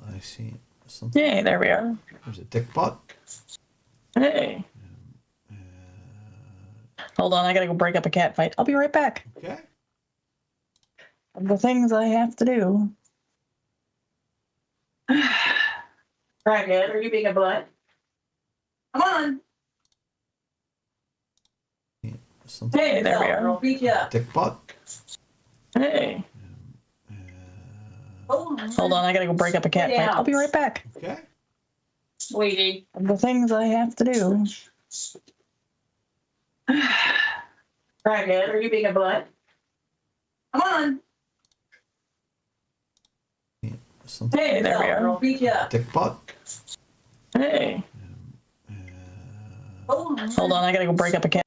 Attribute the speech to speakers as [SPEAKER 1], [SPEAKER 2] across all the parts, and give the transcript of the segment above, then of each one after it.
[SPEAKER 1] I see something.
[SPEAKER 2] Yay, there we are.
[SPEAKER 1] There's a dick bot.
[SPEAKER 2] Hey. Hold on, I gotta go break up a cat fight. I'll be right back.
[SPEAKER 1] Okay.
[SPEAKER 2] The things I have to do. Crackhead, are you being a butt? Come on.
[SPEAKER 1] Something.
[SPEAKER 2] Hey, there we are.
[SPEAKER 3] I'll beat you up.
[SPEAKER 1] Dick bot.
[SPEAKER 2] Hey. Hold on, I gotta go break up a cat fight. I'll be right back.
[SPEAKER 1] Okay.
[SPEAKER 3] Sweetie.
[SPEAKER 2] The things I have to do. Crackhead, are you being a butt? Come on.
[SPEAKER 1] Something.
[SPEAKER 2] Hey, there we are.
[SPEAKER 3] I'll beat you up.
[SPEAKER 1] Dick bot.
[SPEAKER 2] Hey. Hold on, I gotta go break up a cat.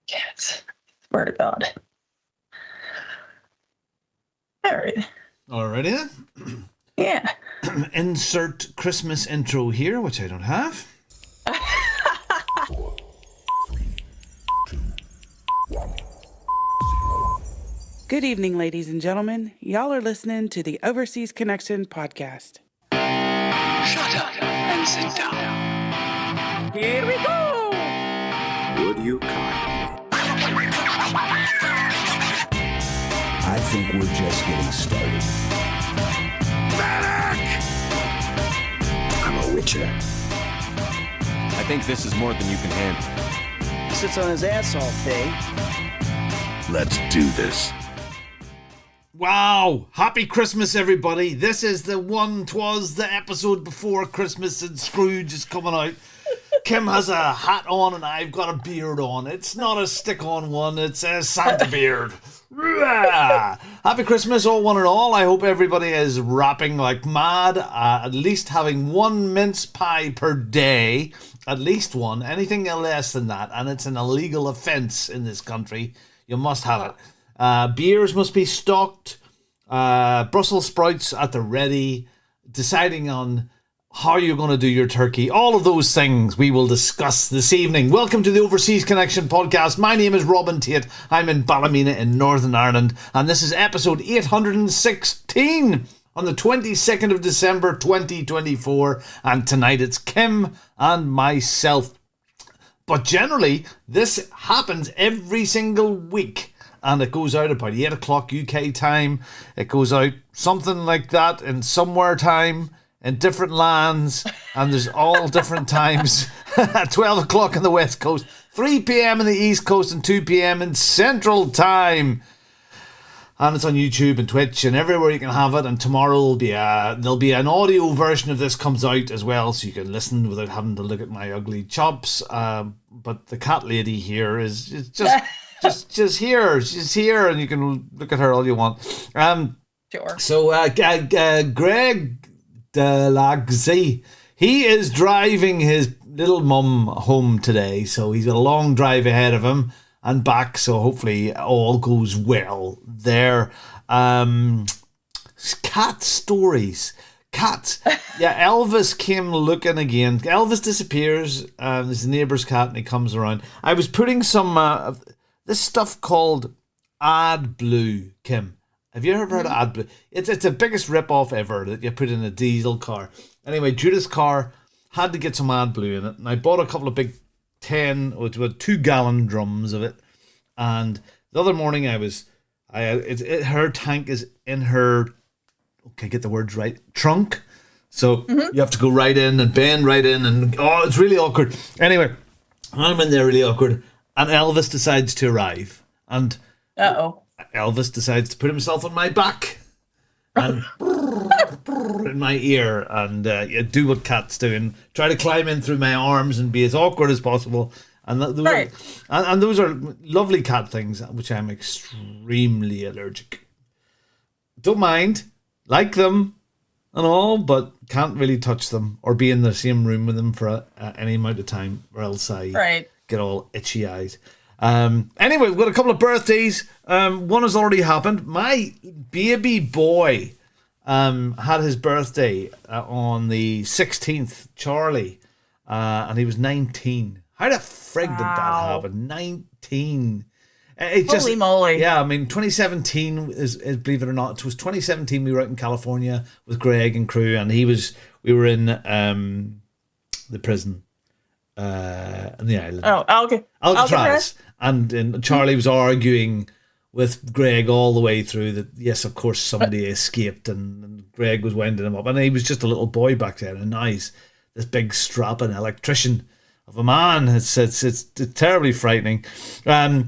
[SPEAKER 2] Cats. Swear to God. All right.
[SPEAKER 1] Alrighty then.
[SPEAKER 2] Yeah.
[SPEAKER 1] Insert Christmas intro here, which I don't have.
[SPEAKER 4] Good evening, ladies and gentlemen. Y'all are listening to the Overseas Connection podcast.
[SPEAKER 5] Shut up and sit down.
[SPEAKER 4] Here we go!
[SPEAKER 5] Would you kindly?
[SPEAKER 6] I think we're just getting started.
[SPEAKER 5] Medic! I'm a witcher.
[SPEAKER 7] I think this is more than you can handle.
[SPEAKER 8] Sits on his ass all day.
[SPEAKER 5] Let's do this.
[SPEAKER 1] Wow! Happy Christmas, everybody! This is the episode before Christmas, and Scrooge is coming out. Kim has a hat on, and I've got a beard on. It's not a stick-on one; it's a Santa beard. Happy Christmas, all one and all. I hope everybody is rapping like mad. At least having one mince pie per day, at least one. Anything less than that, and it's an illegal offence in this country. You must have it. Beers must be stocked. Brussels sprouts at the ready. Deciding on how you're going to do your turkey. All of those things we will discuss this evening. Welcome to the Overseas Connection podcast. My name is Robin Tate. I'm in Ballymena in Northern Ireland. And this is episode 816 on the 22nd of December 2024. And tonight it's Kim and myself. But generally, this happens every single week. And it goes out about 8 o'clock UK time. It goes out something like that in somewhere time in different lands. And there's all different times. 12 o'clock on the West Coast, 3 p.m. in the East Coast, and 2 p.m. in Central Time. And it's on YouTube and Twitch and everywhere you can have it. And tomorrow there'll be an audio version of this comes out as well, so you can listen without having to look at my ugly chops. But the cat lady here is just here. She's here, and you can look at her all you want.
[SPEAKER 2] Sure.
[SPEAKER 1] So Greg Delagzy, he is driving his little mum home today, so he's got a long drive ahead of him and back, so hopefully all goes well there. Cat stories. Cats. Yeah, Elvis came looking again. Elvis disappears. There's the neighbour's cat, and he comes around. I was putting some this stuff called AdBlue, Kim. Have you ever heard of AdBlue? It's the biggest rip-off ever that you put in a diesel car. Anyway, Judith's car had to get some AdBlue in it, and I bought a couple of big 2-gallon drums of it. And the other morning her tank is in her, okay, get the words right, trunk. So you have to go right in and bend right in, and it's really awkward. Anyway, I'm in there really awkward, and Elvis decides to arrive, and Elvis decides to put himself on my back and in my ear and do what cats do and try to climb in through my arms and be as awkward as possible. And those
[SPEAKER 2] Right.
[SPEAKER 1] and those are lovely cat things, which I'm extremely allergic. Don't mind, like them and all, but can't really touch them or be in the same room with them for any amount of time, or else I get all itchy eyed. Anyway, we've got a couple of birthdays. One has already happened. My baby boy had his birthday on the 16th, Charlie, and he was 19. How the frig did that happen? 19.
[SPEAKER 2] Holy moly.
[SPEAKER 1] Yeah, I mean, 2017 is, believe it or not, it was 2017 we were out in California with Greg and crew, and we were in the prison on the island.
[SPEAKER 2] Oh,
[SPEAKER 1] Alcatraz. And Charlie was arguing with Greg all the way through that, yes, of course, somebody escaped, and Greg was winding him up. And he was just a little boy back then, and now he's this big strapping electrician of a man. It's terribly frightening. Our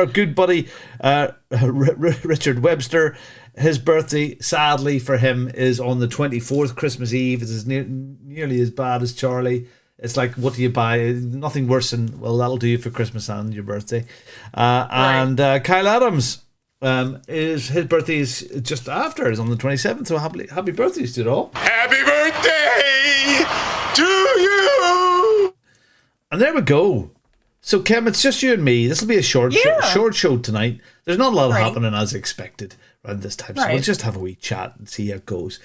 [SPEAKER 1] good buddy Richard Webster, his birthday, sadly for him, is on the 24th, Christmas Eve. It is nearly as bad as Charlie. It's like, what do you buy? Nothing worse than, well, that'll do you for Christmas and your birthday. And Kyle Adams, his birthday is just after, is on the 27th. So happy birthdays to it all.
[SPEAKER 5] Happy birthday to you!
[SPEAKER 1] And there we go. So, Kim, it's just you and me. This will be a short show tonight. There's not a lot happening as expected around this time. So we'll just have a wee chat and see how it goes.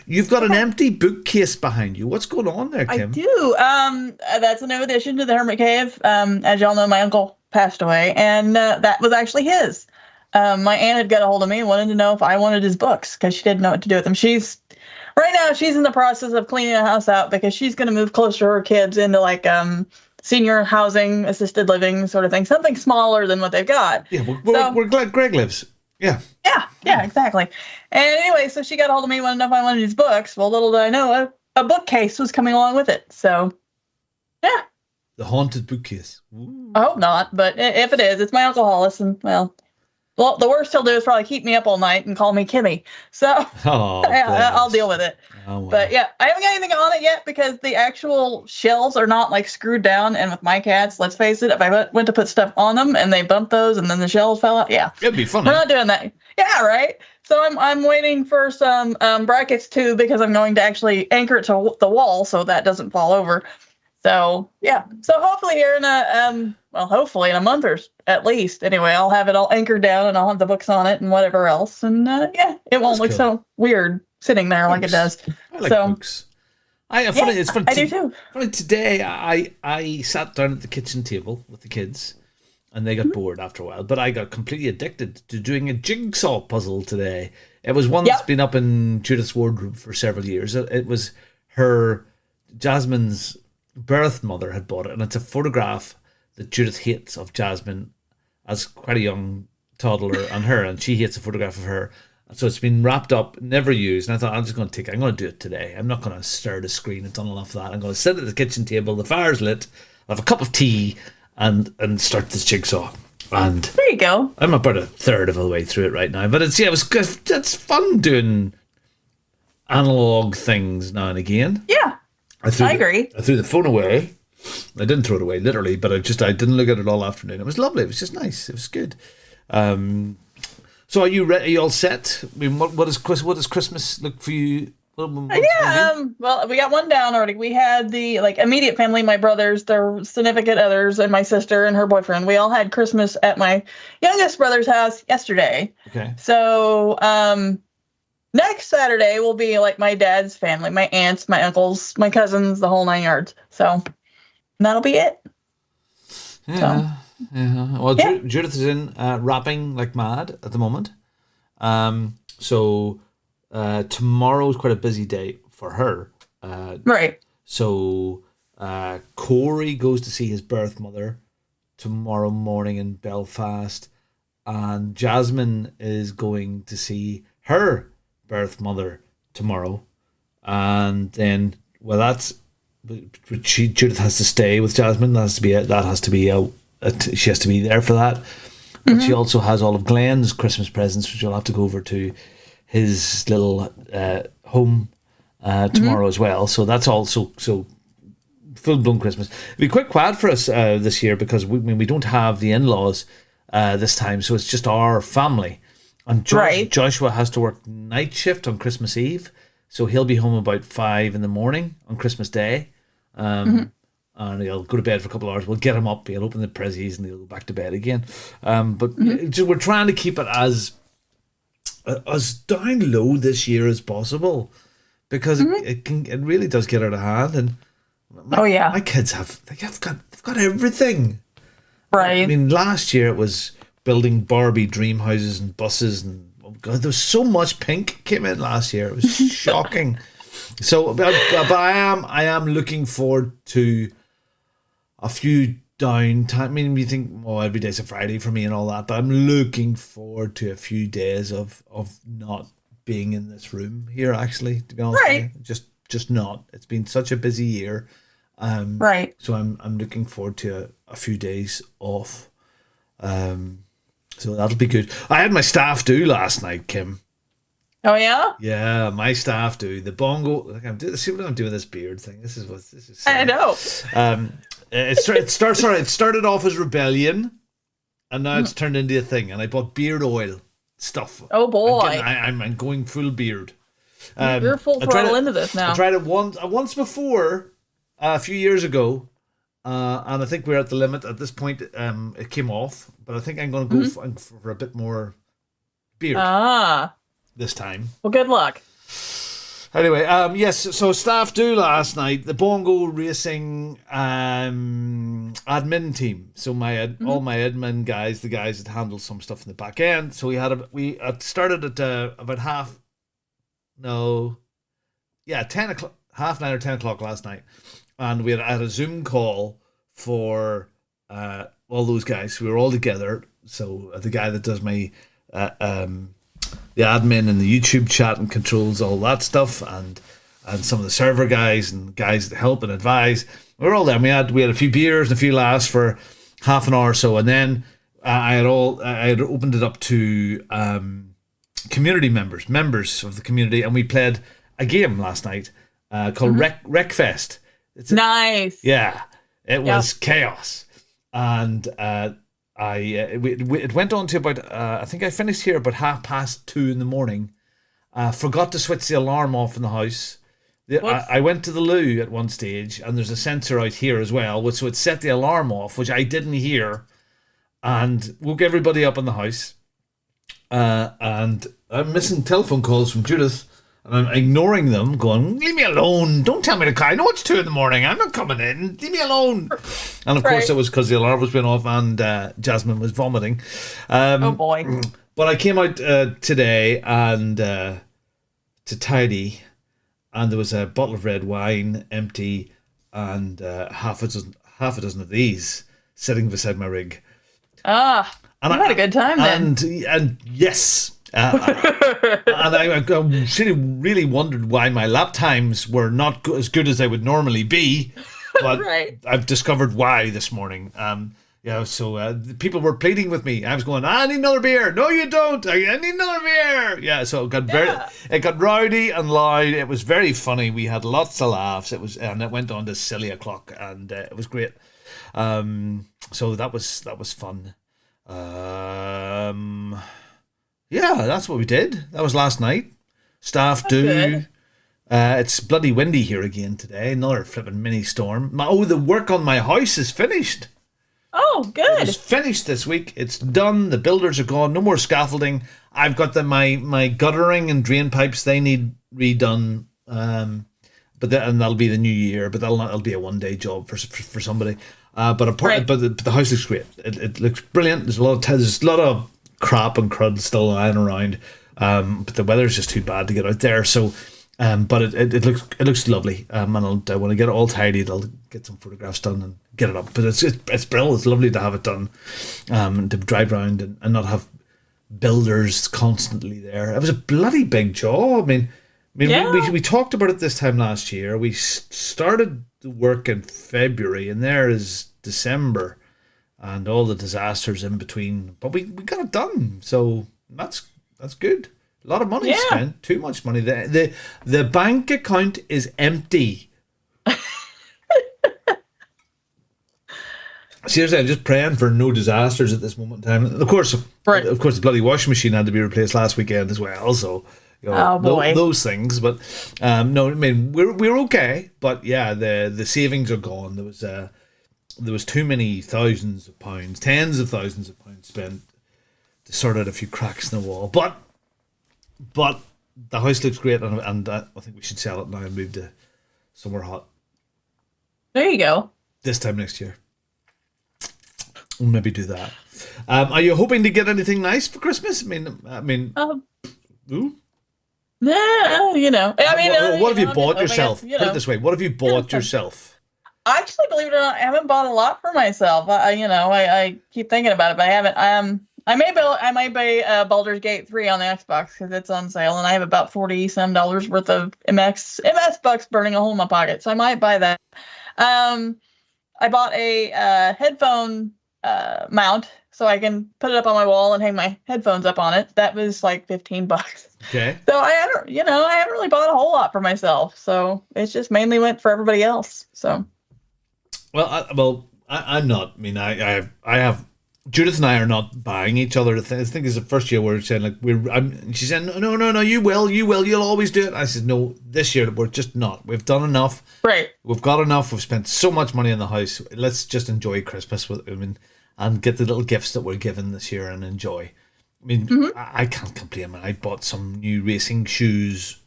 [SPEAKER 1] You've got an empty bookcase behind you. What's going on there, Kim?
[SPEAKER 2] I do. That's a new addition to the Hermit Cave. As y'all know, my uncle passed away, and that was actually his. My aunt had got a hold of me and wanted to know if I wanted his books, because she didn't know what to do with them. Right now, she's in the process of cleaning the house out because she's going to move closer to her kids into like senior housing, assisted living sort of thing, something smaller than what they've got.
[SPEAKER 1] Yeah, we're glad Greg lives. Yeah.
[SPEAKER 2] Yeah, exactly. And anyway, so she got a hold of me, wanted to know if I wanted his books. Well, little did I know, a bookcase was coming along with it. So, yeah.
[SPEAKER 1] The haunted bookcase. Ooh.
[SPEAKER 2] I hope not, but if it is, it's my Uncle Hollis, and well, the worst he'll do is probably keep me up all night and call me Kimmy. So, I'll deal with it.
[SPEAKER 1] Oh, wow.
[SPEAKER 2] But yeah, I haven't got anything on it yet because the actual shelves are not like screwed down. And with my cats, let's face it, if I went to put stuff on them and they bumped those and then the shelves fell out,
[SPEAKER 1] it'd be fun.
[SPEAKER 2] We're not doing that. Yeah, right. So I'm waiting for some brackets too, because I'm going to actually anchor it to the wall so that doesn't fall over. So yeah. So hopefully here in hopefully in a month or at least. Anyway, I'll have it all anchored down and I'll have the books on it and whatever else. And it won't look so weird sitting there like it does.
[SPEAKER 1] I like books. It's funny.
[SPEAKER 2] I do too.
[SPEAKER 1] Funny, today I sat down at the kitchen table with the kids, and they got bored after a while. But I got completely addicted to doing a jigsaw puzzle today. It was one that's been up in Judith's wardrobe for several years. It was Jasmine's birth mother had bought it, and it's a photograph that Judith hates of Jasmine as quite a young toddler and her, and she hates a photograph of her. So it's been wrapped up, never used, and I thought I'm going to do it today. I'm not going to stare at the screen. I've done enough of that. I'm going to sit at the kitchen table, the fire's lit, I'll have a cup of tea, and start this jigsaw. And
[SPEAKER 2] there you go.
[SPEAKER 1] I'm about a third of the way through it right now, but it's fun doing analog things now and again.
[SPEAKER 2] Yeah, I agree.
[SPEAKER 1] I threw the phone away. I didn't throw it away literally, but I didn't look at it all afternoon. It was lovely. It was just nice. It was good. So are you ready? Are you all set? I mean, what does Christmas look for you?
[SPEAKER 2] Well, we got one down already. We had the immediate family, my brothers, their significant others, and my sister and her boyfriend. We all had Christmas at my youngest brother's house yesterday. Okay. So next Saturday will be like my dad's family, my aunts, my uncles, my cousins, the whole 9 yards. So that'll be it.
[SPEAKER 1] Yeah. Yeah. Well, Judith is in wrapping like mad at the moment. So tomorrow is quite a busy day for her.
[SPEAKER 2] Right.
[SPEAKER 1] So Corey goes to see his birth mother tomorrow morning in Belfast, and Jasmine is going to see her birth mother tomorrow, and then Judith has to stay with Jasmine. She has to be there for that. But she also has all of Glenn's Christmas presents, which you'll have to go over to his little home tomorrow as well. So that's also so full blown Christmas. It'll be quite quiet for us this year because we don't have the in-laws this time, so it's just our family. And Joshua has to work night shift on Christmas Eve, so he'll be home about 5 a.m. on Christmas Day. And he'll go to bed for a couple of hours. We'll get him up. He'll open the prezzies and he'll go back to bed again. But we're trying to keep it as down low this year as possible, because it really does get out of hand. And my kids they've got everything.
[SPEAKER 2] Right.
[SPEAKER 1] I mean, last year it was building Barbie dream houses and buses, and oh God, there was so much pink came in last year. It was shocking. So, but I am looking forward to a few downtime. I mean, you think, well, every day's a Friday for me and all that, but I'm looking forward to a few days of not being in this room here, actually, to be honest with you. Just not. It's been such a busy year. So I'm looking forward to a few days off. So that'll be good. I had my staff do last night, Kim.
[SPEAKER 2] Oh yeah.
[SPEAKER 1] Yeah, my staff do the bongo. See what I'm doing with this beard thing. This is.
[SPEAKER 2] I know.
[SPEAKER 1] It started off as rebellion, and now it's turned into a thing. And I bought beard oil stuff.
[SPEAKER 2] Oh boy,
[SPEAKER 1] I'm going full beard.
[SPEAKER 2] You're full throttle into this now.
[SPEAKER 1] I tried it once before, a few years ago, and I think we're at the limit at this point. It came off, but I think I'm going to go for a bit more beard. This time.
[SPEAKER 2] Well, good luck.
[SPEAKER 1] Anyway, yes, so staff do last night the bongo racing admin team. So all my admin guys, the guys that handle some stuff in the back end. So we had started at about 10 o'clock, 9:30 or 10 o'clock last night, and we had a Zoom call for all those guys. We were all together. So the guy that does my the admin and the YouTube chat and controls all that stuff, and some of the server guys and guys that help and advise. We were all there. And we had a few beers and a few laughs for half an hour or so, and then I had opened it up to community members of the community, and we played a game last night called Wreckfest. Nice. Yeah, it was chaos, and it went on to about I think I finished here about 2:30 in the morning. Forgot to switch the alarm off in the house. I went to the loo at one stage, and there's a sensor out here as well, so it set the alarm off, which I didn't hear, and woke everybody up in the house. And I'm missing telephone calls from Judith, and I'm ignoring them, going, leave me alone, don't tell me to cry, I know it's 2 a.m, I'm not coming in, leave me alone. And of course it was because the alarm was going off and Jasmine was vomiting.
[SPEAKER 2] Oh boy.
[SPEAKER 1] But I came out today and to tidy, and there was a bottle of red wine empty, and half a dozen of these sitting beside my rig.
[SPEAKER 2] And you had a good time then.
[SPEAKER 1] And yes. And I really wondered why my lap times were not as good as they would normally be, but I've discovered why this morning. So people were pleading with me. I was going, I need another beer. No, you don't. I need another beer. Yeah, so it got rowdy and loud. It was very funny. We had lots of laughs. And it went on to silly o'clock, and it was great. So that was fun. Yeah, that's what we did. That was last night. Staff do. Good. It's bloody windy here again today. Another flipping mini storm. The work on my house is finished.
[SPEAKER 2] Oh, good.
[SPEAKER 1] It's finished this week. It's done. The builders are gone. No more scaffolding. I've got my guttering and drain pipes. They need redone. And that'll be the new year. But that'll be a one-day job for somebody. But the house looks great. It looks brilliant. There's a lot of crap and crud still lying around, but the weather's just too bad to get out there. So, but it looks lovely. And when I get it all tidied, I'll get some photographs done and get it up. But it's brilliant. It's lovely to have it done, to drive around and not have builders constantly there. It was a bloody big job. I mean, we talked about it this time last year. We started the work in February, and there is December. And all the disasters in between, but we got it done, so that's good. A lot of money spent, too much money. The bank account is empty. seriously, I'm just praying for no disasters at this moment in time. And of course, the bloody washing machine had to be replaced last weekend as well. So,
[SPEAKER 2] Oh, boy.
[SPEAKER 1] those things. But no, I mean we're okay. But yeah, the savings are gone. There was too many thousands of pounds, tens of thousands of pounds spent to sort out a few cracks in the wall. But the house looks great, and I think we should sell it now and move to somewhere hot
[SPEAKER 2] There you go.
[SPEAKER 1] this time next year. We'll maybe do that. Are you hoping to get anything nice for Christmas? Ooh.
[SPEAKER 2] Yeah, you know. I mean,
[SPEAKER 1] What have you
[SPEAKER 2] I'm
[SPEAKER 1] bought
[SPEAKER 2] just hoping
[SPEAKER 1] yourself?
[SPEAKER 2] it's,
[SPEAKER 1] Put it this way: what have you bought yourself?
[SPEAKER 2] Actually, believe it or not, I haven't bought a lot for myself. I keep thinking about it, but I haven't. I may buy Baldur's Gate 3 on the Xbox because it's on sale, and I have about $40 worth of MS bucks burning a hole in my pocket, so I might buy that. I bought a headphone mount so I can put it up on my wall and hang my headphones up on it. That was like $15.
[SPEAKER 1] Okay.
[SPEAKER 2] So I haven't really bought a whole lot for myself. So it's just mainly went for everybody else. So.
[SPEAKER 1] Well, I'm not. I mean, I have. Judith and I are not buying each other. I think it's the first year we're saying she said, no, you will, you'll always do it. I said, no, this year we're just not. We've done enough.
[SPEAKER 2] Right.
[SPEAKER 1] We've got enough. We've spent so much money in the house. Let's just enjoy Christmas and get the little gifts that we're given this year and enjoy. I mean, I can't complain. I bought some new racing shoes.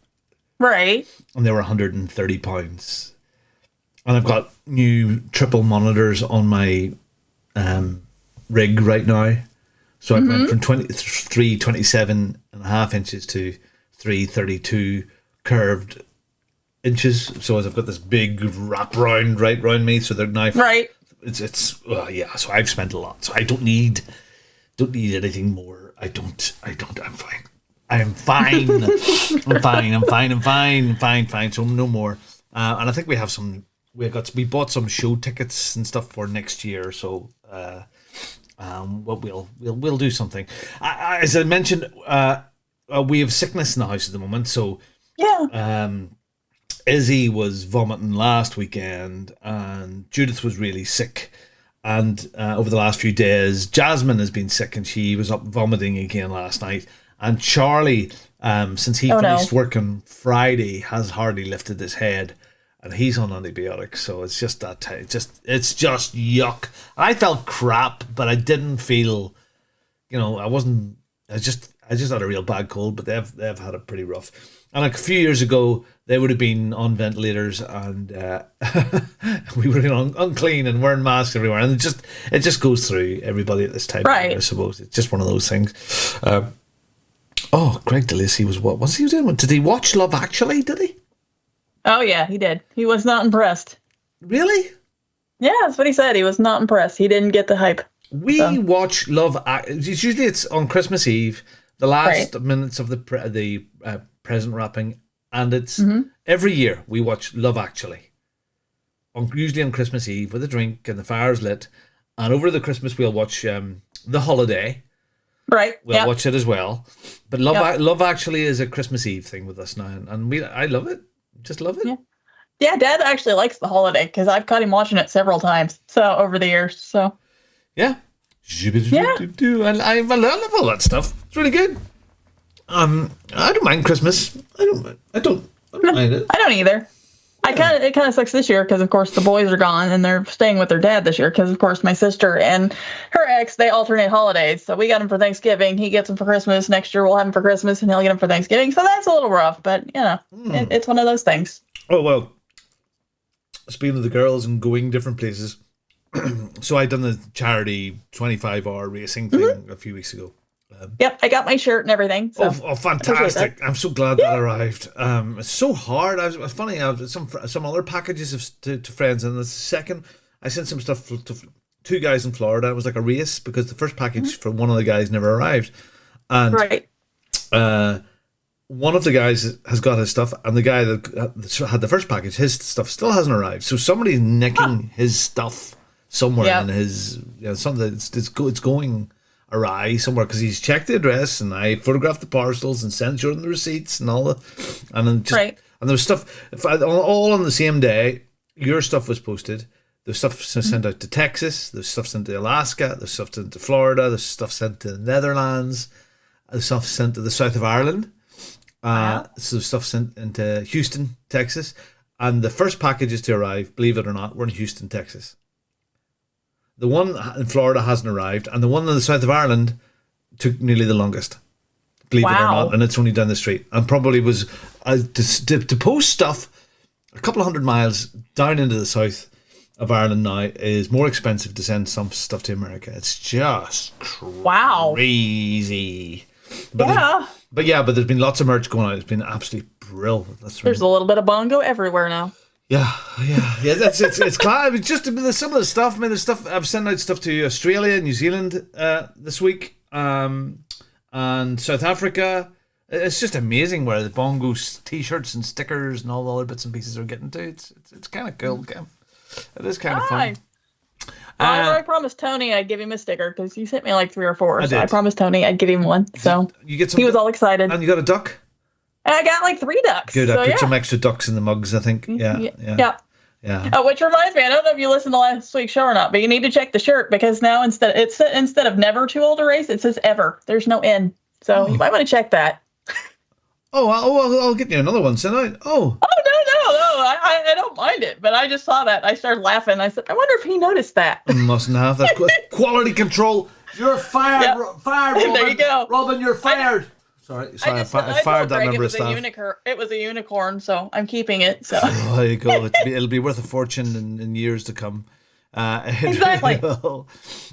[SPEAKER 2] Right.
[SPEAKER 1] And they were £130. And I've got new triple monitors on my rig right now. So I went from 327.5 inches to 332 curved inches. So I've got this big wrap round right round me. So they're now
[SPEAKER 2] right.
[SPEAKER 1] It's yeah. So I've spent a lot. So I don't need anything more. I don't. I'm fine. I'm fine. I'm fine. So no more. And I think we have some. We bought some show tickets and stuff for next year. So we'll do something. As I mentioned, we have sickness in the house at the moment. So
[SPEAKER 2] yeah.
[SPEAKER 1] Izzy was vomiting last weekend, and Judith was really sick. And over the last few days, Jasmine has been sick, and she was up vomiting again last night. And Charlie, since he finished work on Friday, has hardly lifted his head, and he's on antibiotics. So it's just that time. It's just yuck. I felt crap, but I didn't feel, I just had a real bad cold. But they've had it pretty rough. And like a few years ago, they would have been on ventilators, and we were unclean and wearing masks everywhere. And it just goes through everybody at this time.
[SPEAKER 2] Right.
[SPEAKER 1] I suppose it's just one of those things. Greg DeLacy was what was he doing? Did he watch Love Actually? Did he?
[SPEAKER 2] Oh yeah, he did. He was not impressed.
[SPEAKER 1] Really?
[SPEAKER 2] Yeah, that's what he said. He was not impressed. He didn't get the hype.
[SPEAKER 1] We watch Love. Usually it's on Christmas Eve, the last minutes of the present wrapping, and it's every year we watch Love Actually. Usually on Christmas Eve with a drink and the fire's lit, and over the Christmas we'll watch The Holiday.
[SPEAKER 2] Right.
[SPEAKER 1] We'll watch it as well, but Love Actually is a Christmas Eve thing with us now, and I love it. Just love it.
[SPEAKER 2] Yeah, Dad actually likes The Holiday because I've caught him watching it several times. So over the years, so
[SPEAKER 1] yeah. And I love all that stuff. It's really good. I don't mind Christmas. I don't mind it.
[SPEAKER 2] I don't either. It kind of sucks this year because of course the boys are gone and they're staying with their dad this year because of course my sister and her ex, they alternate holidays. So we got him for Thanksgiving, he gets them for Christmas. Next year we'll have him for Christmas and he'll get him for Thanksgiving. So that's a little rough, but it's one of those things.
[SPEAKER 1] Oh well. Speaking of the girls and going different places, so I done the charity 25-hour racing thing a few weeks ago.
[SPEAKER 2] Yep, I got my shirt and everything. So
[SPEAKER 1] fantastic! I'm so glad that arrived. It's so hard. It's funny. I have some other packages to friends, and the second I sent some stuff to two guys in Florida. It was like a race because the first package for one of the guys never arrived, and one of the guys has got his stuff, and the guy that had the first package, his stuff still hasn't arrived. So somebody's nicking his stuff somewhere in his something. It's going awry somewhere because he's checked the address, and I photographed the parcels and sent you the receipts and all and then and there was stuff all on the same day. Your stuff was posted, There's stuff sent out to Texas. There's stuff sent to Alaska. There's stuff sent to Florida. There's stuff sent to the Netherlands. There's stuff sent to the south of Ireland. So there's stuff sent into Houston, Texas. And the first packages to arrive, believe it or not, were in Houston, Texas. The one in Florida hasn't arrived, and the one in the south of Ireland took nearly the longest, believe it or not, and it's only down the street. And probably was to post stuff a couple of 100 miles down into the south of Ireland now is more expensive to send some stuff to America. It's just crazy. But there's been lots of merch going out. It's been absolutely brilliant.
[SPEAKER 2] There's a little bit of bongo everywhere now.
[SPEAKER 1] Yeah. It's class. I mean, just some of the stuff. I mean, there's stuff I've sent out stuff to Australia, New Zealand this week, and South Africa. It's just amazing where the bongo t-shirts and stickers and all the other bits and pieces are getting to. It's kind of cool, Kim. It is kind of fun.
[SPEAKER 2] I promised Tony I'd give him a sticker because he sent me like 3 or 4.
[SPEAKER 1] I
[SPEAKER 2] promised Tony I'd give him one. So
[SPEAKER 1] you get some,
[SPEAKER 2] he was all excited.
[SPEAKER 1] And you got a duck?
[SPEAKER 2] And I got like 3 ducks.
[SPEAKER 1] Good. I put some extra ducks in the mugs, I think. Yeah.
[SPEAKER 2] Which reminds me, I don't know if you listened to last week's show or not, but you need to check the shirt because now instead of never too old to race, it says ever. There's no N. So you might want to check that.
[SPEAKER 1] I'll get you another one tonight. No.
[SPEAKER 2] I don't mind it, but I just saw that. I started laughing. I said, I wonder if he noticed that.
[SPEAKER 1] Mustn't have. That's quality control. You're fired.
[SPEAKER 2] Yep.
[SPEAKER 1] Fired, Robin.
[SPEAKER 2] There you go.
[SPEAKER 1] Robin, you're fired. Sorry, I fired that member of staff.
[SPEAKER 2] It was a unicorn, so I'm keeping it. So
[SPEAKER 1] there you go. It'll be worth a fortune in years to come.
[SPEAKER 2] Exactly.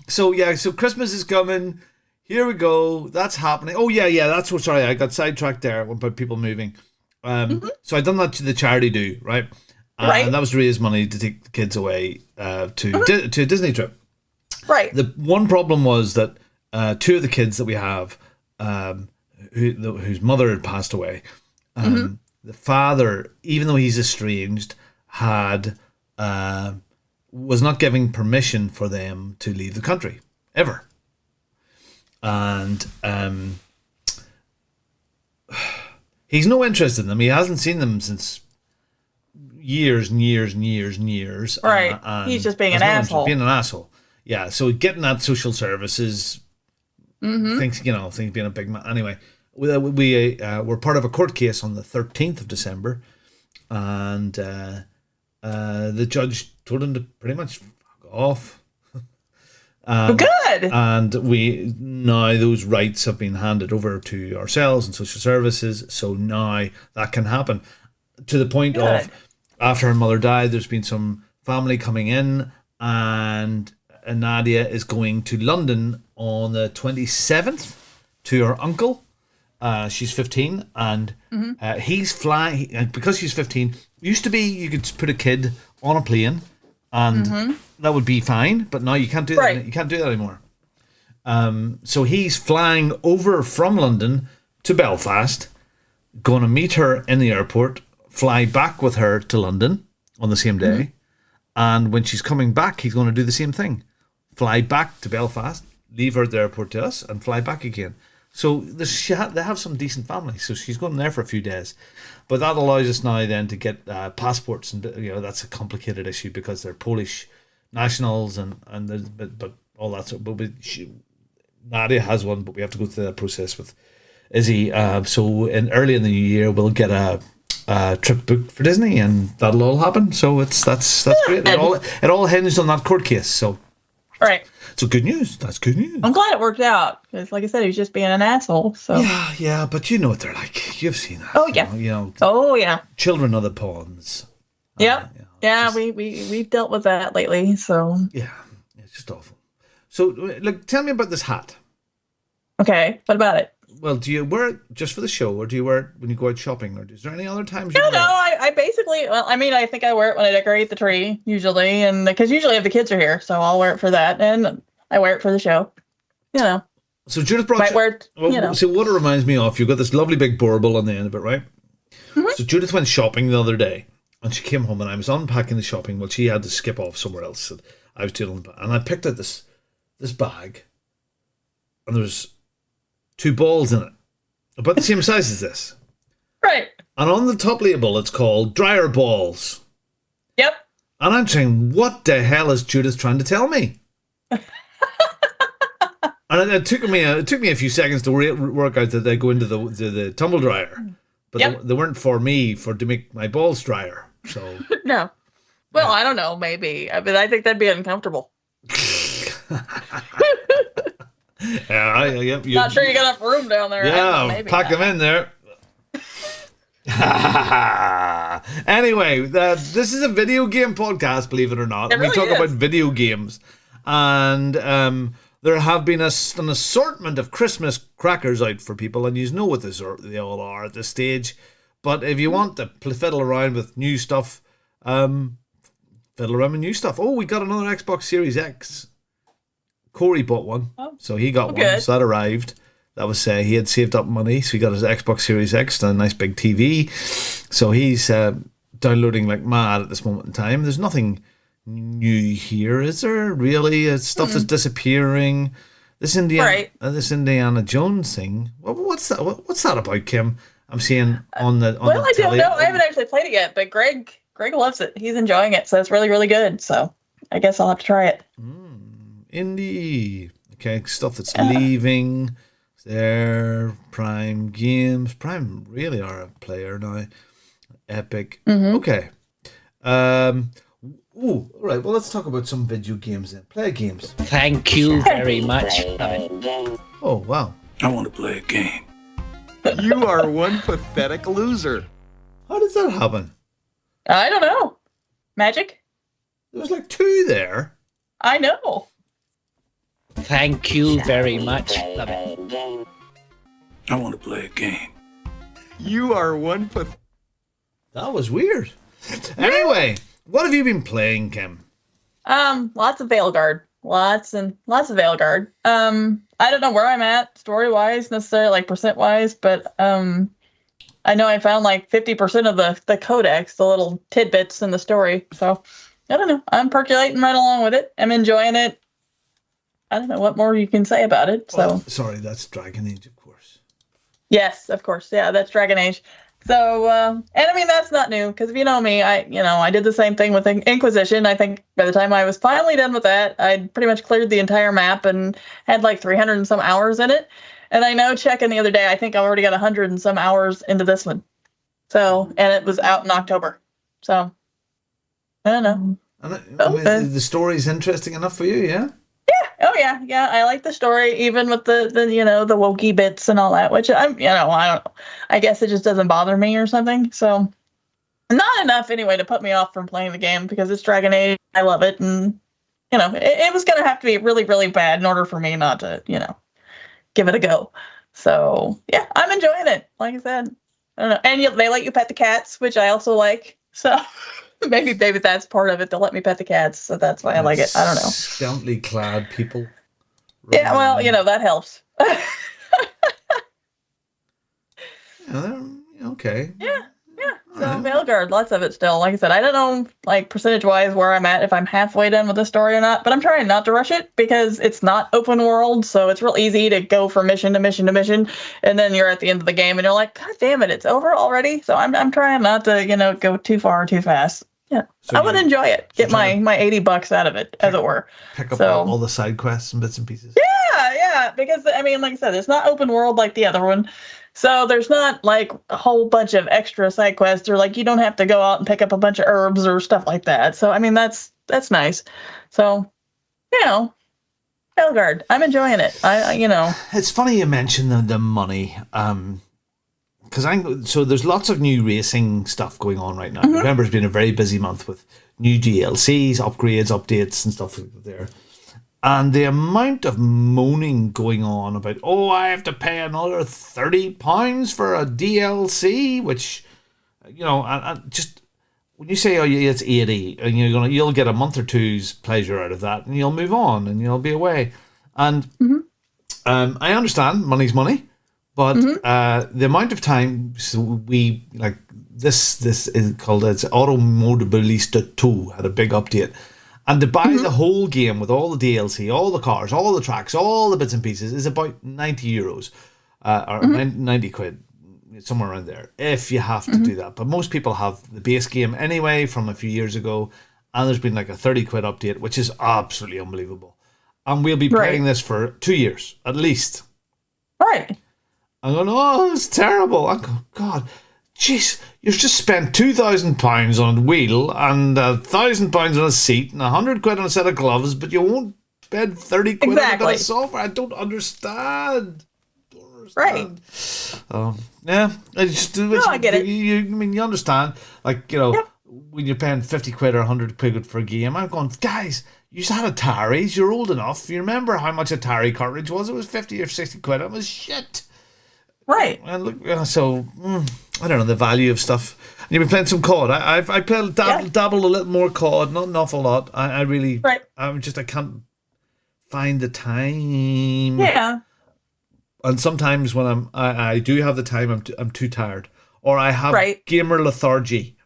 [SPEAKER 1] So Christmas is coming. Here we go. That's happening. Oh yeah. That's what. Sorry, I got sidetracked there about people moving. So I done that to the charity do, right? And that was to raise money to take the kids away to a Disney trip.
[SPEAKER 2] Right.
[SPEAKER 1] The one problem was that 2 of the kids that we have, whose mother had passed away, the father, even though he's estranged, was not giving permission for them to leave the country ever. And he's no interest in them. He hasn't seen them since years and years and years and years.
[SPEAKER 2] Right. He's just being an asshole.
[SPEAKER 1] Being an asshole. Yeah. So getting that social services, things being a big man. Anyway, we're part of a court case on the 13th of December, and the judge told him to pretty much fuck off.
[SPEAKER 2] Good.
[SPEAKER 1] And now those rights have been handed over to ourselves and social services, so now that can happen. To the point of, after her mother died, there's been some family coming in, and Nadia is going to London on the 27th to her uncle. She's 15, and he's flying, because she's 15. Used to be you could put a kid on a plane and that would be fine, but now you can't do that. You can't do that anymore. So he's flying over from London to Belfast, going to meet her in the airport, fly back with her to London on the same day, and when she's coming back, he's going to do the same thing. Fly back to Belfast, leave her at the airport to us, and fly back again. So they have some decent families, so she's going there for a few days. But that allows us now then to get passports, and that's a complicated issue because they're Polish nationals and but all that. So, Nadia has one, but we have to go through that process with Izzy. So early in the new year, we'll get a trip booked for Disney, and that'll all happen. So that's great. It all hinged on that court case. So So good news. That's good news.
[SPEAKER 2] I'm glad it worked out because, like I said, he was just being an asshole. So
[SPEAKER 1] yeah, but you know what they're like. You've seen that.
[SPEAKER 2] Oh yeah.
[SPEAKER 1] Children are the pawns.
[SPEAKER 2] Yep. We've dealt with that lately. So
[SPEAKER 1] yeah, it's just awful. So, tell me about this hat.
[SPEAKER 2] Okay, what about it?
[SPEAKER 1] Well, do you wear it just for the show, or do you wear it when you go out shopping, or is there any other times?
[SPEAKER 2] No, I basically, I think I wear it when I decorate the tree usually, and because usually if the kids are here, so I'll wear it for that, and I wear it for the show.
[SPEAKER 1] So Judith brought. So what it reminds me of, you've got this lovely big bauble on the end of it, right? Mm-hmm. So Judith went shopping the other day, and she came home, and I was unpacking the shopping while she had to skip off somewhere else. And I was dealing with it, and I picked out this bag, and there was 2 balls in it, about the same size as this.
[SPEAKER 2] Right.
[SPEAKER 1] And on the top label, it's called Dryer Balls.
[SPEAKER 2] Yep.
[SPEAKER 1] And I'm saying, what the hell is Judith trying to tell me? And it took me a few seconds to work out that they go into the tumble dryer, but they weren't for me to make my balls drier. So
[SPEAKER 2] No. Well, I don't know. Maybe. I mean, I think that'd be uncomfortable. Not sure you got enough room down there.
[SPEAKER 1] Yeah, pack them in there. Anyway, this is a video game podcast, believe it or not.
[SPEAKER 2] It really
[SPEAKER 1] we talk
[SPEAKER 2] is.
[SPEAKER 1] about video games, and there have been an assortment of Christmas crackers out for people, and you know what they all are at this stage. But if you want to fiddle around with new stuff, fiddle around with new stuff. Oh, we got another Xbox Series X. Corey bought one, so he got one.
[SPEAKER 2] Good.
[SPEAKER 1] So that arrived. That was he had saved up money, so he got his Xbox Series X and a nice big TV. So he's downloading like mad at this moment in time. There's nothing new here, is there? Really, it's stuff that's disappearing. This Indiana Jones thing. What's that? What's that about, Kim? I'm seeing on the
[SPEAKER 2] Well, I don't
[SPEAKER 1] telly.
[SPEAKER 2] know. I haven't actually played it yet, but Greg loves it. He's enjoying it, so it's really, really good. So I guess I'll have to try it.
[SPEAKER 1] Indie. Okay, stuff that's leaving. There, Prime Games. Prime really are a player now. Epic. Okay. All right. Well, let's talk about some video games then. Play games.
[SPEAKER 8] Thank you very much.
[SPEAKER 1] Oh, wow.
[SPEAKER 6] I want to play a game.
[SPEAKER 9] You are one pathetic loser.
[SPEAKER 1] How does that happen?
[SPEAKER 2] I don't know. Magic?
[SPEAKER 1] There was like 2 there.
[SPEAKER 2] I know.
[SPEAKER 8] Thank you very much.
[SPEAKER 6] I want to play a game.
[SPEAKER 9] You are one
[SPEAKER 1] That was weird. Anyway, what have you been playing, Kim?
[SPEAKER 2] Lots of Veilguard. Lots of Veilguard. I don't know where I'm at story-wise, necessarily, like percent-wise, but I know I found like 50% of the codex, the little tidbits in the story. So, I don't know. I'm percolating right along with it. I'm enjoying it. I don't know what more you can say about it. So,
[SPEAKER 1] Well, sorry, that's Dragon Age, of course.
[SPEAKER 2] yes, of course. Yeah, that's Dragon Age. So, and I mean, that's not new, because if you know me, I did the same thing with Inquisition. I think by the time I was finally done with that, I'd pretty much cleared the entire map and had like 300 and some hours in it. And I know checking the other day, I think I already got 100 and some hours into this one. So, and it was out in October. So, I don't know.
[SPEAKER 1] And the story's interesting enough for you, yeah?
[SPEAKER 2] Oh yeah. I like the story, even with the the wokey bits and all that, which I don't know. I guess it just doesn't bother me or something. So not enough anyway to put me off from playing the game, because it's Dragon Age. I love it, and it was gonna have to be really, really bad in order for me not to give it a go. So yeah, I'm enjoying it. Like I said, I don't know, and they let you pet the cats, which I also like. So. Maybe that's part of it. They'll let me pet the cats, so that's why I like it. I don't know.
[SPEAKER 1] Scantily clad people.
[SPEAKER 2] Yeah, well, that helps.
[SPEAKER 1] Okay.
[SPEAKER 2] Yeah. So Veilguard, lots of it still. Like I said, I don't know, like percentage-wise, where I'm at, if I'm halfway done with the story or not. But I'm trying not to rush it, because it's not open world, so it's real easy to go from mission to mission to mission, and then you're at the end of the game, and you're like, God damn it, it's over already. So I'm trying not to go too far too fast. Yeah,
[SPEAKER 1] So
[SPEAKER 2] I would enjoy it. Get my $80 out of it, as it were.
[SPEAKER 1] Pick up
[SPEAKER 2] So-
[SPEAKER 1] all the side quests and bits and pieces.
[SPEAKER 2] Yeah, because I mean, like I said, it's not open world like the other one. So there's not like a whole bunch of extra side quests, or like you don't have to go out and pick up a bunch of herbs or stuff like that. So I mean, that's nice. So, Veilguard, I'm enjoying it.
[SPEAKER 1] It's funny you mention the money, because so there's lots of new racing stuff going on right now. November's been a very busy month with new DLCs, upgrades, updates, and stuff like that there. And the amount of moaning going on about, I have to pay another £30 for a DLC, which, and just when you say, it's 80, and you'll get a month or two's pleasure out of that, and you'll move on, and you'll be away. And I understand money's money, but the amount of time we like this is called Automobilista 2 had a big update. And to buy the whole game with all the DLC, all the cars, all the tracks, all the bits and pieces is about €90, or 90 quid, somewhere around there, if you have to do that. But most people have the base game anyway from a few years ago, and there's been like a 30 quid update, which is absolutely unbelievable. And we'll be
[SPEAKER 2] Right.
[SPEAKER 1] playing this for 2 years at least.
[SPEAKER 2] Right.
[SPEAKER 1] I'm going, oh, it's terrible. I go, God, jeez, you've just spent £2,000 on a wheel and £1,000 on a seat and 100 quid on a set of gloves, but you won't spend 30 quid on a bit
[SPEAKER 2] Exactly.
[SPEAKER 1] of software. I don't understand.
[SPEAKER 2] Right.
[SPEAKER 1] Yeah, I just
[SPEAKER 2] I get it.
[SPEAKER 1] I mean, you understand, like, you know,
[SPEAKER 2] Yep.
[SPEAKER 1] when you're paying 50 quid or 100 quid for a game, I'm going, guys, you had Ataris, you're old enough. You remember how much Atari cartridge was? It was 50 or 60 quid. It was shit.
[SPEAKER 2] Right.
[SPEAKER 1] And look, so I don't know the value of stuff. And you've been playing some COD. I played dabbled a little more COD, not an awful lot. I really,
[SPEAKER 2] Right.
[SPEAKER 1] I can't find the time.
[SPEAKER 2] Yeah.
[SPEAKER 1] And sometimes when I do have the time, I'm too tired, or I have
[SPEAKER 2] Right.
[SPEAKER 1] gamer lethargy.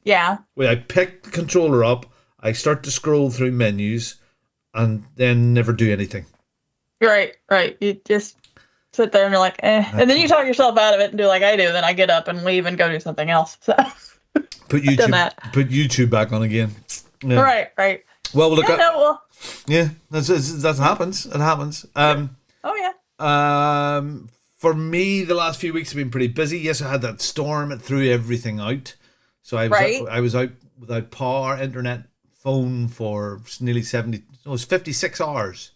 [SPEAKER 2] Yeah.
[SPEAKER 1] Where I pick the controller up, I start to scroll through menus, and then never do anything.
[SPEAKER 2] Right. Right. You just sit there and you're like, eh. And then you talk yourself out of it and do like I do. Then I get up and leave and go do something else. So.
[SPEAKER 1] Put
[SPEAKER 2] done that.
[SPEAKER 1] YouTube back on again. Yeah.
[SPEAKER 2] Right. Right.
[SPEAKER 1] Well, look,
[SPEAKER 2] Yeah, no, well,
[SPEAKER 1] yeah, that happens. It happens.
[SPEAKER 2] oh yeah.
[SPEAKER 1] For me, the last few weeks have been pretty busy. Yes, I had that storm; it threw everything out. So I was out without power, internet, phone for nearly 56 hours.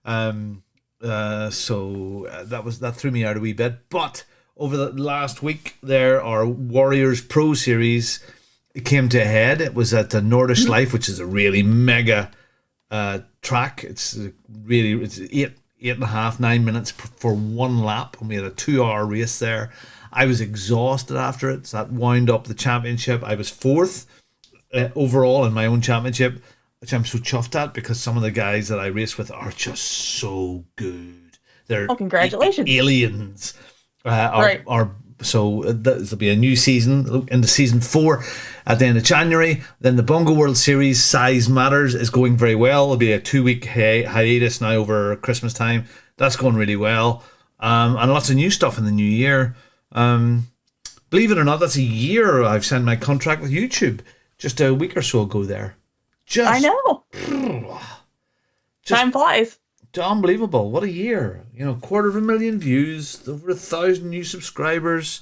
[SPEAKER 1] That threw me out a wee bit. But over the last week, there our Warriors Pro Series came to a head. It was at the Nordish Life, which is a really mega track. It's really 8.5, 9 minutes for one lap, and we had a 2-hour race there. I was exhausted after it, so that wound up the championship. I was 4th overall in my own championship, which I'm so chuffed at because some of the guys that I race with are just so good. They're
[SPEAKER 2] congratulations.
[SPEAKER 1] aliens.
[SPEAKER 2] Right.
[SPEAKER 1] So there'll be a new season into season 4 at the end of January. Then the Bongo World Series Size Matters is going very well. There'll be a 2-week hiatus now over Christmas time. That's going really well. And lots of new stuff in the new year. Believe it or not, that's a year I've signed my contract with YouTube. Just a week or so ago there.
[SPEAKER 2] I know. Time flies.
[SPEAKER 1] Unbelievable. What a year. 250,000 views, over 1,000 new subscribers.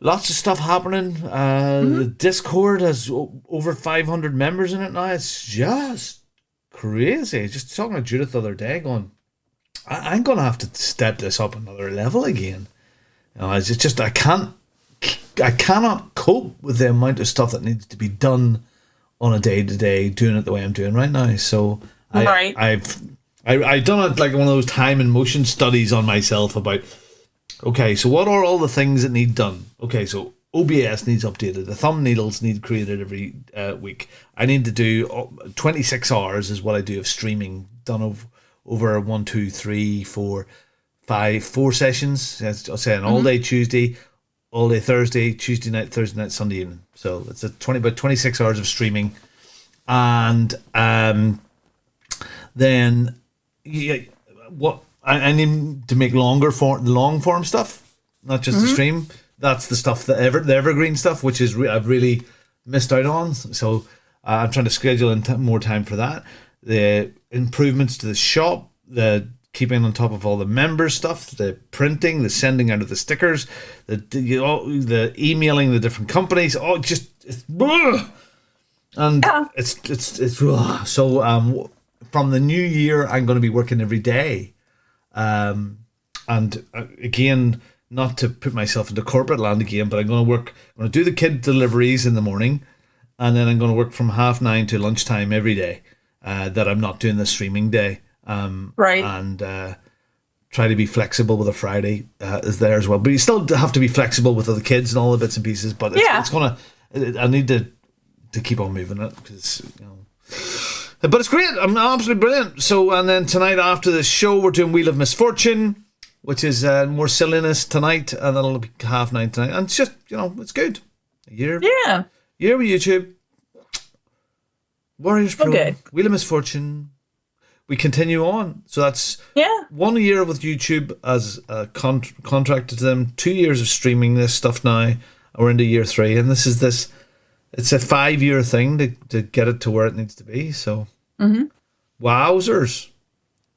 [SPEAKER 1] Lots of stuff happening. The Discord has over 500 members in it now. It's just crazy. Just talking to Judith the other day going, I'm going to have to step this up another level again. It's just I cannot cope with the amount of stuff that needs to be done on a day-to-day doing it the way I'm doing right now. So I've done it like one of those time and motion studies on myself about, okay, so what are all the things that need done? Okay, so OBS needs updated. The thumbnails need created every week. I need to do 26 hours is what I do of streaming done over 1, 2, 3, 4, 5, 4 sessions. I'll say an all-day Tuesday, all-day Thursday, Tuesday night, Thursday night, Sunday evening. So it's about 26 hours of streaming. And then what I need to make the long form stuff, not just the stream. That's the stuff the evergreen stuff, which is I've really missed out on. So I'm trying to schedule in more time for that. The improvements to the shop, the keeping on top of all the member stuff, the printing, the sending out of the stickers, the emailing the different companies. Oh, just it's so from the new year, I'm going to be working every day, and again, not to put myself into corporate land again, but I'm going to do the kid deliveries in the morning, and then I'm going to work from 9:30 to lunchtime every day. That I'm not doing the streaming day,
[SPEAKER 2] Right.
[SPEAKER 1] and try to be flexible with a Friday is there as well. But you still have to be flexible with other kids and all the bits and pieces. But it's gonna. I need to keep on moving it because But it's great. I'm absolutely brilliant. So, and then tonight after the show, we're doing Wheel of Misfortune, which is more silliness tonight, and that'll be 9:30 tonight. And it's just, it's good. A year with YouTube. Warriors Pro,
[SPEAKER 2] Okay.
[SPEAKER 1] Wheel of Misfortune. We continue on. So that's 1 year with YouTube as contracted to them, 2 years of streaming this stuff now. We're into year 3, and this It's a 5-year thing to get it to where it needs to be. So, wowzers.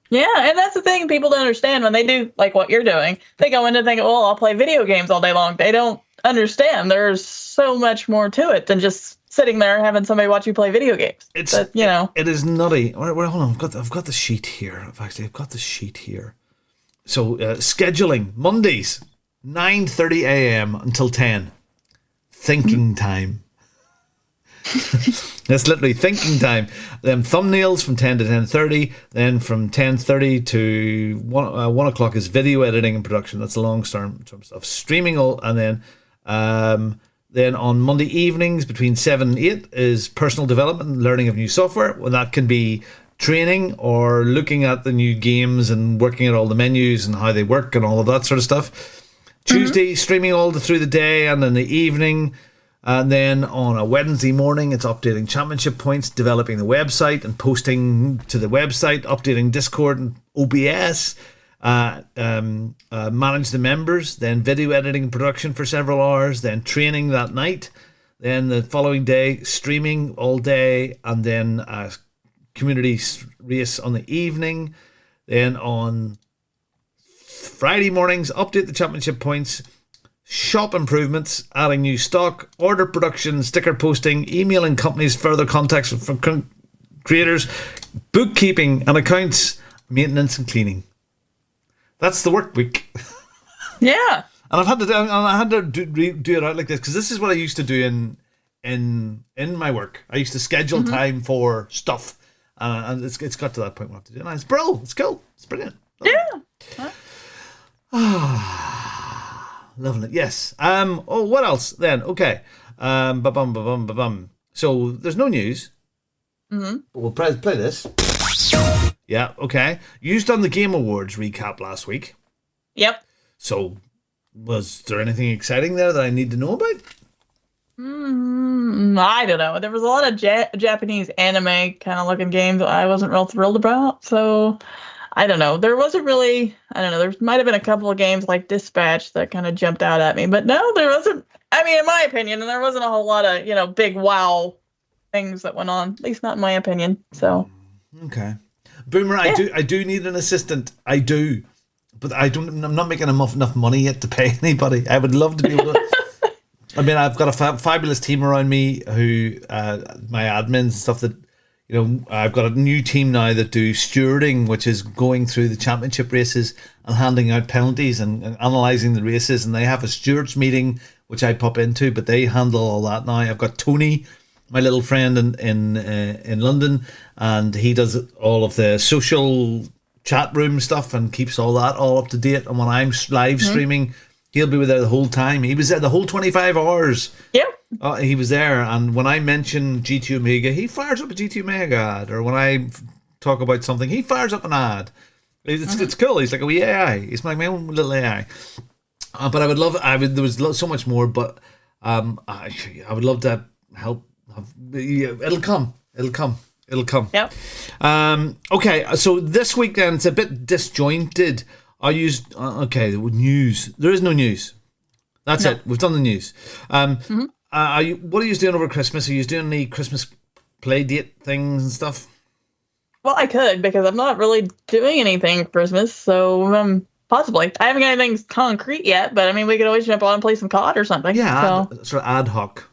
[SPEAKER 2] Yeah, and that's the thing people don't understand when they do like what you're doing. They go into thinking, well, I'll play video games all day long. They don't understand there's so much more to it than just sitting there having somebody watch you play video games. But, you know,
[SPEAKER 1] it is nutty. Hold on, I've got the sheet here. I've got the sheet here. So scheduling Mondays 9:30 a.m. until 10. Thinking time. That's literally thinking time. Then thumbnails from 10 to 10:30. Then from 10:30 to 1 o'clock is video editing and production. That's the long term stuff. Streaming all, and then on Monday evenings between 7 and 8 is personal development and learning of new software. Well, that can be training or looking at the new games and working at all the menus and how they work and all of that sort of stuff. Tuesday, streaming all through the day and in the evening. And then on a Wednesday morning, it's updating championship points, developing the website and posting to the website, updating Discord and OBS, manage the members, then video editing and production for several hours, then training that night. Then the following day, streaming all day, and then a community race on the evening. Then on Friday mornings, update the championship points, shop improvements, adding new stock, order production, sticker posting, emailing companies further contacts from creators, bookkeeping and accounts, maintenance and cleaning. That's the work week.
[SPEAKER 2] Yeah.
[SPEAKER 1] And I had to do it out like this because this is what I used to do in my work. I used to schedule time for stuff, and it's got to that point where I have to do it. And it's brilliant. It's cool. It's brilliant.
[SPEAKER 2] Yeah.
[SPEAKER 1] Loving it. Yes. Oh, what else then? Okay. So there's no news. But we'll play this. Yeah. Okay. You've done the Game Awards recap last week.
[SPEAKER 2] Yep.
[SPEAKER 1] So was there anything exciting there that I need to know about?
[SPEAKER 2] I don't know. There was a lot of Japanese anime kind of looking games that I wasn't real thrilled about. So I don't know. There wasn't really, I don't know, there might have been a couple of games like Dispatch that kind of jumped out at me. But no, there wasn't, I mean, in my opinion, there wasn't a whole lot of, big wow things that went on. At least not in my opinion. So.
[SPEAKER 1] Okay. Boomer, yeah. I do need an assistant. I do. But I'm not making enough money yet to pay anybody. I would love to be able to. I mean, I've got a fabulous team around me who, my admins and stuff that, I've got a new team now that do stewarding, which is going through the championship races and handing out penalties and analysing the races. And they have a stewards meeting, which I pop into, but they handle all that now. I've got Tony, my little friend in London, and he does all of the social chat room stuff and keeps all that all up to date. And when I'm live streaming, he'll be there the whole time. He was there the whole 25 hours.
[SPEAKER 2] Yep.
[SPEAKER 1] He was there, and when I mention GT Omega, he fires up a GT Omega ad, or when I talk about something, he fires up an ad. It's cool. He's like a wee AI. He's like my own little AI. But there was so much more, but I would love to help. It'll come.
[SPEAKER 2] Yep.
[SPEAKER 1] Okay, so this week then it's a bit disjointed. I used news. There is no news. That's it. We've done the news. What are you doing over Christmas? Are you doing any Christmas play date things and stuff?
[SPEAKER 2] Well, I could because I'm not really doing anything for Christmas, so possibly. I haven't got anything concrete yet, but I mean, we could always jump on and play some COD or something.
[SPEAKER 1] Yeah, sort of ad hoc.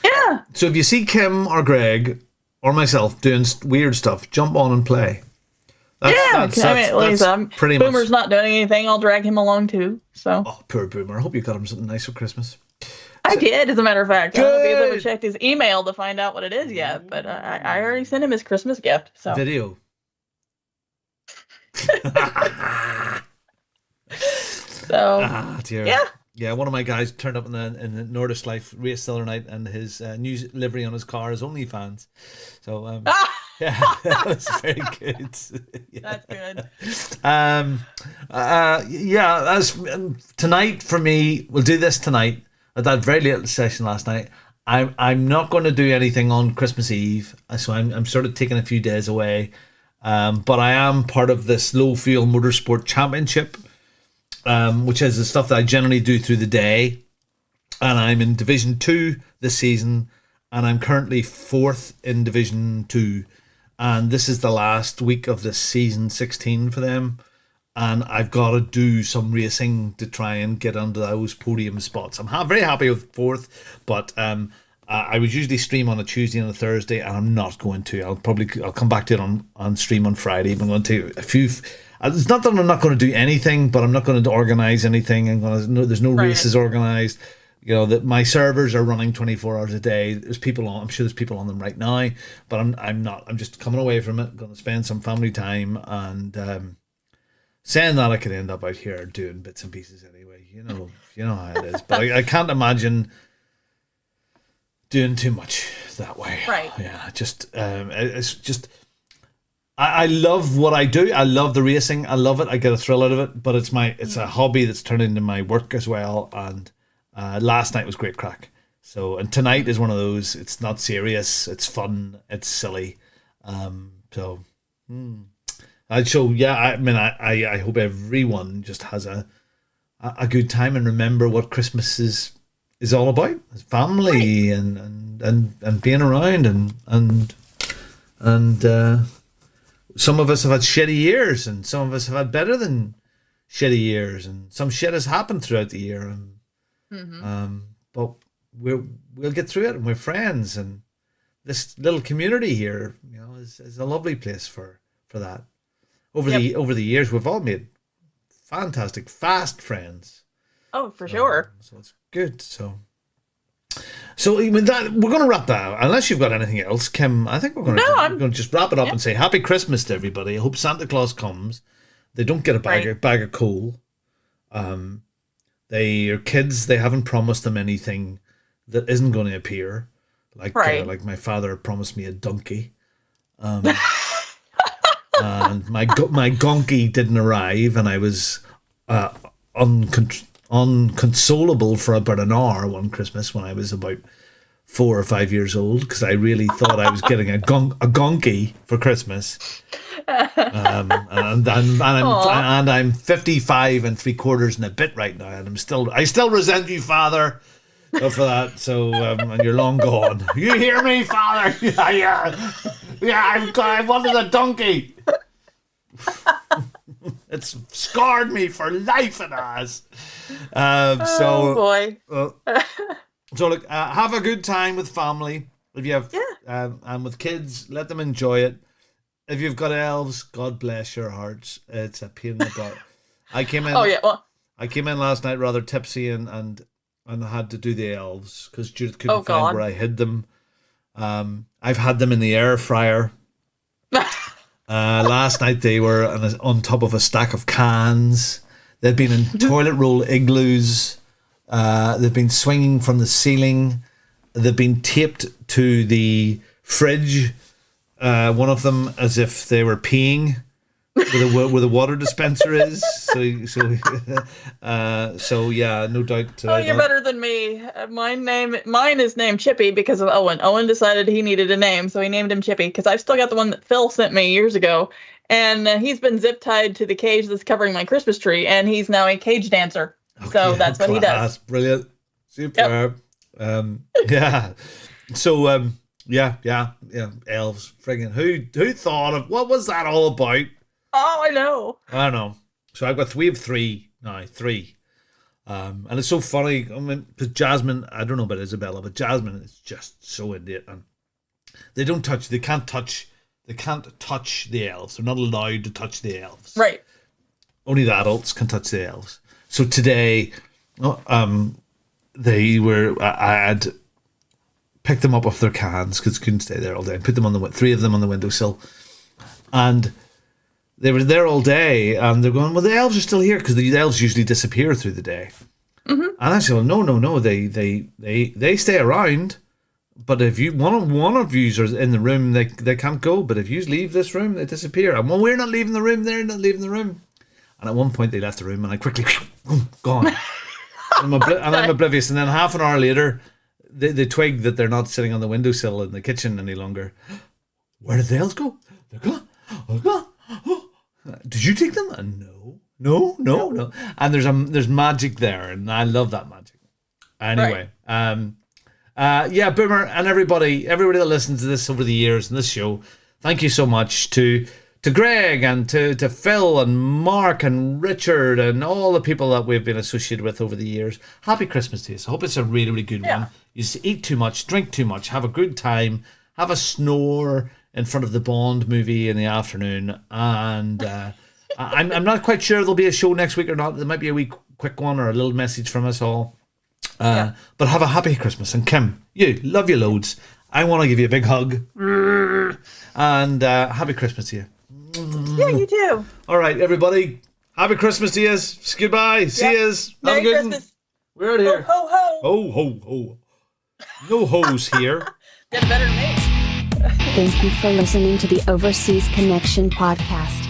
[SPEAKER 2] Yeah.
[SPEAKER 1] So if you see Kim or Greg or myself doing weird stuff, jump on and play. That's pretty much.
[SPEAKER 2] Boomer's not doing anything. I'll drag him along too. So.
[SPEAKER 1] Oh, poor Boomer. I hope you got him something nice for Christmas.
[SPEAKER 2] I did, as a matter of fact. Good. I don't know if he's ever checked his email to find out what it is yet, but I already sent him his Christmas gift. So.
[SPEAKER 1] Video.
[SPEAKER 2] So.
[SPEAKER 1] Dear.
[SPEAKER 2] Yeah.
[SPEAKER 1] Yeah, one of my guys turned up in the Nordic Life race the other night, and his new livery on his car is OnlyFans. So, yeah, that was very good. Yeah.
[SPEAKER 2] That's good.
[SPEAKER 1] Tonight for me, we'll do this tonight. At that very late session last night, I'm not going to do anything on Christmas Eve, so I'm sort of taking a few days away. But I am part of this Low Fuel Motorsport Championship, which is the stuff that I generally do through the day, and I'm in Division 2 this season, and I'm currently 4th in Division 2, and this is the last week of the season 16 for them, and I've got to do some racing to try and get under those podium spots. I'm very happy with 4th, but I would usually stream on a Tuesday and a Thursday, and I'm not going to. I'll come back to it on stream on Friday. I'm going to a few. It's not that I'm not going to do anything, but I'm not going to organize anything. There's no races organized. You know that my servers are running 24 hours a day. There's people on. I'm sure there's people on them right now, but I'm not. I'm just coming away from it. Going to spend some family time, and saying that I could end up out here doing bits and pieces anyway. You know how it is. But I can't imagine doing too much that way.
[SPEAKER 2] Right.
[SPEAKER 1] Yeah. It's just. I love what I do. I love the racing. I love it. I get a thrill out of it. But it's a hobby that's turned into my work as well. And last night was great crack. And tonight is one of those. It's not serious. It's fun. It's silly. I hope everyone just has a good time and remember what Christmas is all about. It's family and being around and some of us have had shitty years, and some of us have had better than shitty years, and some shit has happened throughout the year. But we'll get through it, and we're friends, and this little community here, is a lovely place for that. Over the years, we've all made fantastic, fast friends.
[SPEAKER 2] Oh, for sure.
[SPEAKER 1] So it's good. So we're going to wrap that out. Unless you've got anything else, Kim, I think we're going to just wrap it up and say Happy Christmas to everybody. I hope Santa Claus comes. They don't get a bag of coal. They are kids. They haven't promised them anything that isn't going to appear. Like my father promised me a donkey. And my gonky didn't arrive, and I was unconsolable for about an hour one Christmas when I was about 4 or 5 years old, because I really thought I was getting a gonky for Christmas. And I'm 55 and 3/4 and a bit right now, and I still resent you, Father, for that. So and you're long gone. You hear me, Father? Yeah. I wanted a donkey. It's scarred me for life, it has.
[SPEAKER 2] Oh boy.
[SPEAKER 1] So look, have a good time with family. If you have, and with kids, let them enjoy it. If you've got elves, God bless your hearts. It's a pain in the butt. I came in. I came in last night rather tipsy and had to do the elves because Judith couldn't find where I hid them. I've had them in the air fryer. Last night they were on top of a stack of cans. They've been in toilet roll igloos. They've been swinging from the ceiling. They've been taped to the fridge. One of them as if they were peeing where the water dispenser is. So yeah, no doubt.
[SPEAKER 2] Oh, you're better than me. Mine is named Chippy because of Owen. Owen decided he needed a name, so he named him Chippy. Because I've still got the one that Phil sent me years ago, and he's been zip tied to the cage that's covering my Christmas tree, and he's now a cage dancer. Okay, so that's what he does.
[SPEAKER 1] Brilliant, superb. Yep. Yeah. So yeah. Elves, friggin' who thought of what was that all about?
[SPEAKER 2] Oh, I know.
[SPEAKER 1] So we have three now, and it's so funny. I mean, because Jasmine, I don't know about Isabella, but Jasmine is just so into it, and they can't touch the elves. They're not allowed to touch the elves.
[SPEAKER 2] Right.
[SPEAKER 1] Only the adults can touch the elves. So today, I had picked them up off their cans because couldn't stay there all day. And put them on 3 of them on the windowsill, and they were there all day, and they're going, well, the elves are still here because the elves usually disappear through the day. Mm-hmm. And I said, well, no, they stay around, but if one of you are in the room, they can't go. But if you leave this room, they disappear. And well, we're not leaving the room. They're not leaving the room. And at one point, they left the room, and I quickly gone. and I'm oblivious. And then half an hour later, they twig that they're not sitting on the windowsill in the kitchen any longer. Where did the elves go? They're gone. Oh, gone. Oh. Did you take them? No. And there's magic there, and I love that magic. Anyway, Yeah, Boomer and everybody that listens to this over the years and this show, thank you so much to Greg and to Phil and Mark and Richard and all the people that we've been associated with over the years. Happy Christmas to you. I hope it's a really, really good one. You just eat too much, drink too much, have a good time, have a snore in front of the Bond movie in the afternoon. And I'm not quite sure there'll be a show next week or not. There might be a wee quick one or a little message from us all. But have a happy Christmas. And Kim, love you loads. I want to give you a big hug. And happy Christmas to you.
[SPEAKER 2] Yeah, you too.
[SPEAKER 1] All right, everybody. Happy Christmas to you. Goodbye. See yous.
[SPEAKER 2] Merry Christmas.
[SPEAKER 1] We're out of here.
[SPEAKER 2] Ho, ho,
[SPEAKER 1] Ho, ho, ho. No hoes here.
[SPEAKER 2] Did better than me.
[SPEAKER 10] Thank you for listening to the Overseas Connection podcast.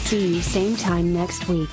[SPEAKER 10] See you same time next week.